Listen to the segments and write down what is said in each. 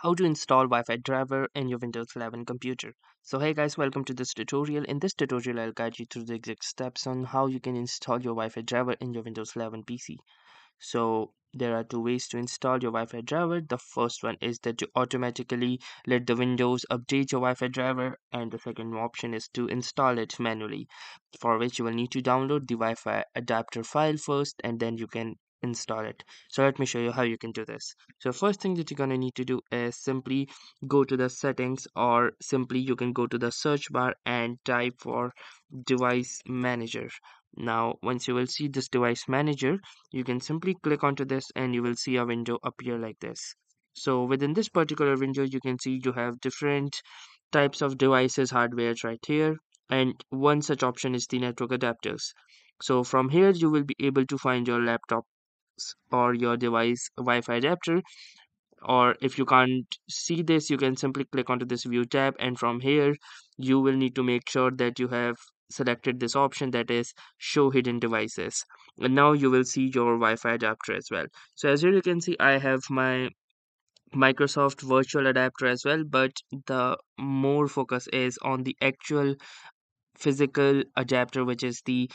How to install Wi-Fi driver in your Windows 11 computer. So hey guys, welcome to this tutorial. In this tutorial, I'll guide you through the exact steps on how you can install your Wi-Fi driver in your Windows 11 PC. So there are two ways to install your Wi-Fi driver. The first one is that you automatically let the Windows update your Wi-Fi driver, and the second option is to install it manually, for which you will need to download the Wi-Fi adapter file first, and then you can install it. So let me show you how you can do this. So first thing that you're gonna need to do is simply go to the settings, or simply you can go to the search bar and type for device manager. Now once you will see this device manager, you can simply click onto this and you will see a window appear like this. So within this particular window, you can see you have different types of devices, hardwares right here, and one such option is the network adapters. So from here you will be able to find your laptop's or your device Wi-Fi adapter, or if you can't see this, you can simply click onto this view tab, and from here you will need to make sure that you have selected this option, that is show hidden devices, and now you will see your Wi-Fi adapter as well. So as here you can see, I have my Microsoft virtual adapter as well, but the more focus is on the actual physical adapter, which is the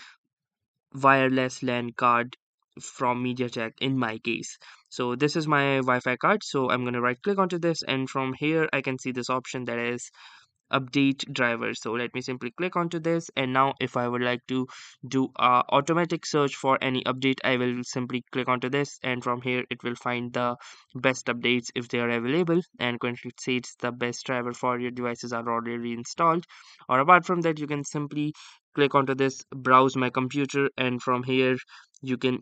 wireless LAN card from MediaTek in my case. So this is my Wi-Fi card. So I'm going to right click onto this, and from here I can see this option that is update driver. So let me simply click onto this, and now if I would like to do a automatic search for any update, I will simply click onto this, and from here it will find the best updates if they are available, and currently it says the best driver for your devices are already installed. Or apart from that, you can simply click onto this browse my computer, and from here you can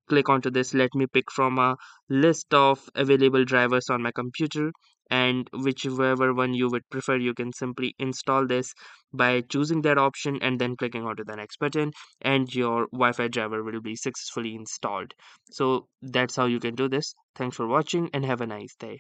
click onto this let me pick from a list of available drivers on my computer, and whichever one you would prefer, you can simply install this by choosing that option and then clicking onto the next button, and your Wi-Fi driver will be successfully installed. So that's how you can do this. Thanks for watching and have a nice day.